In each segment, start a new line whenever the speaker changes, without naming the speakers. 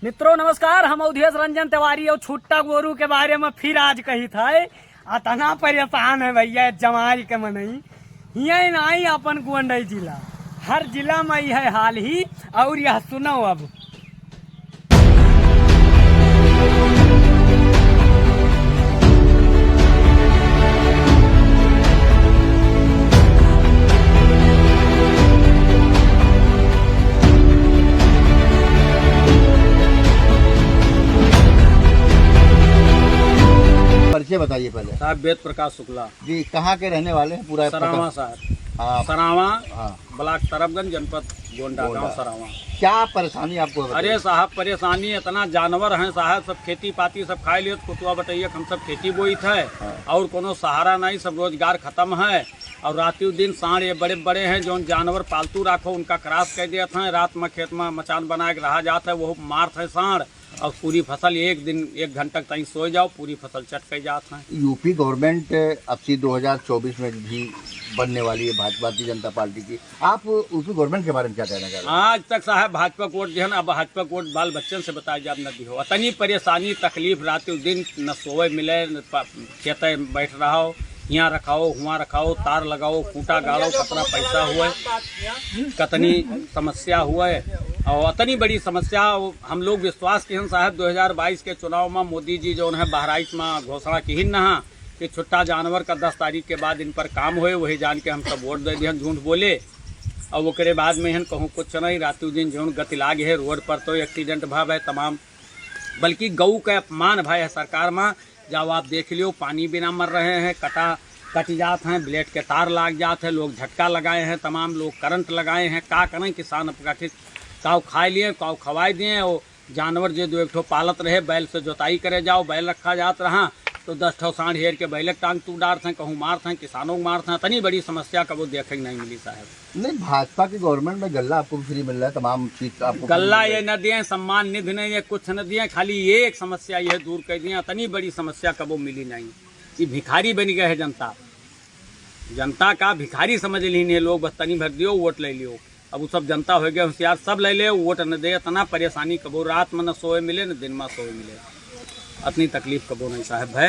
मित्रों नमस्कार, हम अवधेश रंजन तिवारी और छुट्टा गोरू के बारे में फिर आज कही था। अतना परेशान है भैया जमाई के मनई यही नहीं अपन गोंडई जिला, हर जिला में यह हाल ही। और यह सुनो अब
परिचय बताइए पहले।
साहब वेद प्रकाश शुक्ला
जी, कहाँ के रहने वाले हैं? पूरा
सरावा साहब।
हाँ,
सरावा
हाँ।
ब्लॉक तरफगंज जनपद गोंडा गांव सरावा।
क्या परेशानी आपको है?
अरे साहब परेशानी इतना जानवर हैं साहब, सब खेती पाती सब खाए लिए कुतुआ बटैया हम सब खेती बोई थे और कोनो सहारा नहीं, सब रोजगार खत्म है। और राती दिन सांड ये बड़े बड़े हैं जो जानवर पालतू रखो उनका क्रॉस कर दिया था। रात में खेत में मचान बना के रहा जाता है, वो मार है सांड और पूरी फसल एक दिन 1 घंटा तक सो जाओ पूरी फसल चट कर जाता है।
यूपी गवर्नमेंट अब सी 2024 में भी बनने वाली है भारतीय जनता पार्टी की। आप यूपी गवर्नमेंट के बारे में क्या कहना चाहते हैं?
आज तक साहब भाजपा कोट जो है ना, भाजपा कोट बाल बच्चन से बताया जाए न दी हो। इतनी परेशानी तकलीफ रात दिन न सोए मिले न खेत बैठ रहा हो, यहाँ रखाओ वहाँ रखाओ, तार लगाओ, खूंटा गाड़ो, कितना पैसा हुआ है, कितनी समस्या हुआ है। और इतनी बड़ी समस्या हम लोग विश्वास की हैं साहब 2022 के चुनाव में मोदी जी जो है बहराइच में घोषणा की ही ना कि छुट्टा जानवर का 10 तारीख के बाद इन पर काम हुए, वही जान के हम सब वोट दे दिए, झूठ बोले। और वो करे बाद में हन कहूँ कुछ नहीं, रातों दिन जो गति लागे है रोड पर तो एक्सीडेंट भाव है तमाम, बल्कि गऊ का अपमान भाई है सरकार में। जब आप देख लियो पानी बिना मर रहे हैं, कट जाते हैं, ब्लेड के तार लाग जाते हैं, लोग झटका लगाए हैं, तमाम लोग करंट लगाए हैं। का करें किसान अपना काव खाए लिए काव खवाए दिए। और जानवर जो 2 ठो पालत रहे, बैल से जोताई करे जाओ, बैल रखा जात रहा तो 10 ठो सांड हेर के बैलक टांग तू डार थे, कहूँ मार थे, किसानों को मार थे। इतनी बड़ी समस्या कबो देखे नहीं मिली साहब।
नहीं, भाजपा की गवर्नमेंट में गल्ला आपको फ्री मिल रहा है, तमाम चीज आपको
गल्ला ये न दिए, सम्मान निधि नहीं, ये कुछ न दिए, खाली ये एक समस्या ये दूर कर दिया। इतनी बड़ी समस्या कबो मिली नहीं। ये भिखारी बन गए है जनता, जनता का भिखारी समझ ली नहीं लोग, बस तनी भर दियो वोट ले लियो। अब वो सब जनता हो गया होशियार, सब ले ले वोट न दे। इतना परेशानी कबो रात में न सोए मिले न दिन में सोए मिले, अपनी तकलीफ कबो नहीं साहब है।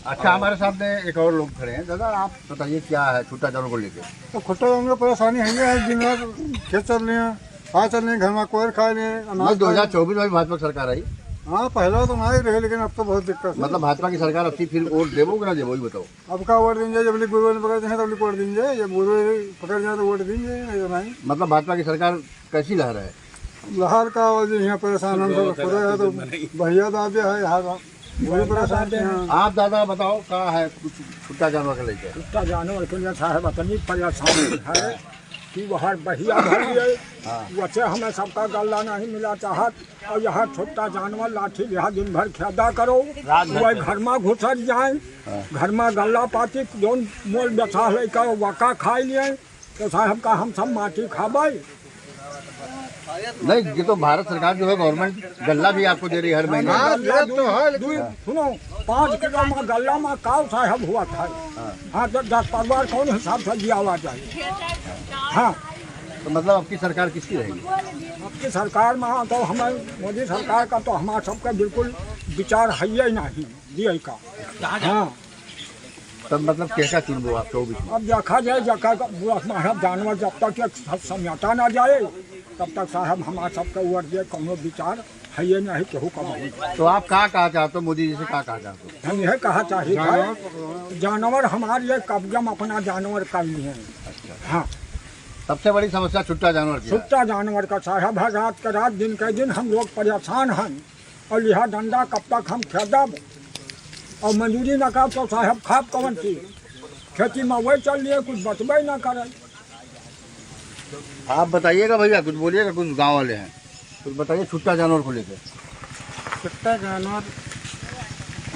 अच्छा, हमारे सामने एक और लोग खड़े हैं। दादा आप बताइए क्या है छुट्टा जानवर को लेकर?
तो खुट्टा जानवर परेशानी है, दिन रात खेत चल रहे हैं, खा चल रहे हैं, घर में कोयर खाए रहे हैं।
2024 में भाजपा सरकार आई।
हाँ, पहला तो नहीं रहे, लेकिन अब तो बहुत दिक्कत है।
मतलब भाजपा की सरकार अब फिर वोट देवो कि ना देवो, बताओ।
अब का वोट देंगे, जब गुरुओं ने पकड़ते हैं तब वोट देंगे, जब गुरुओं पकड़ जाए तो वोट देंगे, नहीं तो नहीं।
मतलब भाजपा की सरकार कैसी लहर है?
लहर का जो यहाँ परेशान हम सब खुद है, तो भैया दादे है यहाँ वही परेशान है।
आप दादा बताओ कहाँ है कुछ छुट्टा जानवर के लेके?
छुट्टा जानवर के लिए साहब इतनी परेशानी है कि वहाँ बहिया भर गए, वैसे हमें सबका गल्ला नहीं मिला चाहत। और यहाँ छुट्टा जानवर लाठी लिहा दिन भर खेदा करो, वही घर में घुसर जाए, घर में गल्ला पाती जो मोल बेचा लेकर वका खाए लिए, तो साहब का हम सब माटी खाबे।
नहीं, ये तो भारत सरकार जो है गवर्नमेंट गल्ला भी आपको दे रही है हर महीने।
तो है,
सुनो 5 किलो में गल्ला में काव साहब हुआ था। हाँ, तो 10 परिवार कौन हिसाब से दिया हुआ चाहिए। हाँ,
तो मतलब आपकी सरकार किसकी रहेगी?
आपकी सरकार में तो हमें मोदी सरकार का तो हमारा सबका बिल्कुल विचार है ही नहीं दिए का। हाँ,
तब मतलब कैसा चुन लो आप 24 में?
अब देखा जाए साहब जानवर जब तक ये समझौता ना जाए तब तक साहब हमारा सबका वोट दिए कोनो विचार है ये नहीं केहू का।
तो आप क्या कहा चाहते हो मोदी जी से? क्या कहा चाहते हो?
हम यह कहा चाहिए जानवर हमारे ये कब्जा में अपना जानवर कर लिए हैं। हाँ,
सबसे बड़ी समस्या छुट्टा जानवर की है।
छुट्टा जानवर का साहब है, रात के रात दिन के दिन हम लोग परेशान हैं। और लिहा डंडा कब तक हम खेदब और मंजूरी न कर तो साहब खाब कौन चीज, खेती में वही चल लिए, कुछ बचबे न करे।
आप बताइएगा भैया, कुछ बोलिएगा, कुछ गांव वाले हैं कुछ बताइए छुट्टा जानवर को लेकर।
छुट्टा जानवर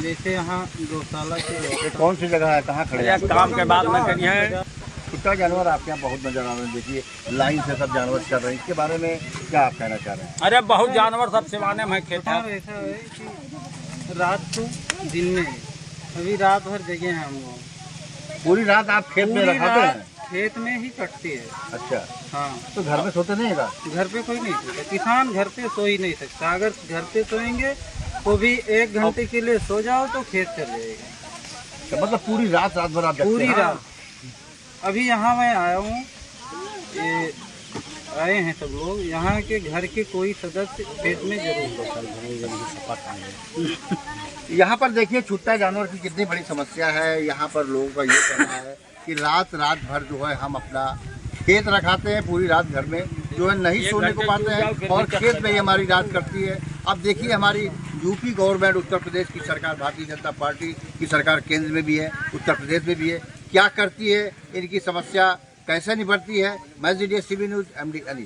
जैसे यहाँ गौशाला के
कौन सी जगह है, कहाँ खड़े हैं?
काम के बाद में करिए।
छुट्टा जानवर आपके यहाँ बहुत नजर आ रहे हैं, देखिए लाइन से सब जानवर चल रहे हैं, इसके बारे में क्या आप कहना चाह रहे हैं?
अरे बहुत जानवर सब सिवाने में खेत है।
ऐसा है कि रात को दिन में, अभी रात भर जगह हैं हम लोग।
पूरी रात आप खेत में रखाते हैं?
खेत में ही कटती है।
अच्छा,
हाँ,
तो घर में सोते नहीं का?
घर पे कोई नहीं सोता, किसान घर पे सो ही नहीं सकता। अगर घर पे सोएंगे तो भी 1 घंटे के लिए सो जाओ तो खेत चल जाएगा,
तो मतलब पूरी रात भर आप जगते
पूरी
हैं?
रात। अभी यहाँ मैं आया हूँ, ये आए हैं सब लोग, यहाँ के घर के कोई सदस्य खेत में जरूर होता।
यहाँ पर देखिए छुट्टा जानवर की कितनी बड़ी समस्या है। यहाँ पर लोगों का ये कहना है कि रात भर जो है हम अपना खेत रखाते हैं, पूरी रात घर में जो है नहीं सोने को पाते हैं और खेत में ही हमारी रात कटती है। अब देखिए हमारी यूपी गवर्नमेंट, उत्तर प्रदेश की सरकार, भारतीय जनता पार्टी की सरकार केंद्र में भी है, उत्तर प्रदेश में भी है, क्या करती है, इनकी समस्या कैसे निपटती है। मैं GDS TV news MD Ali.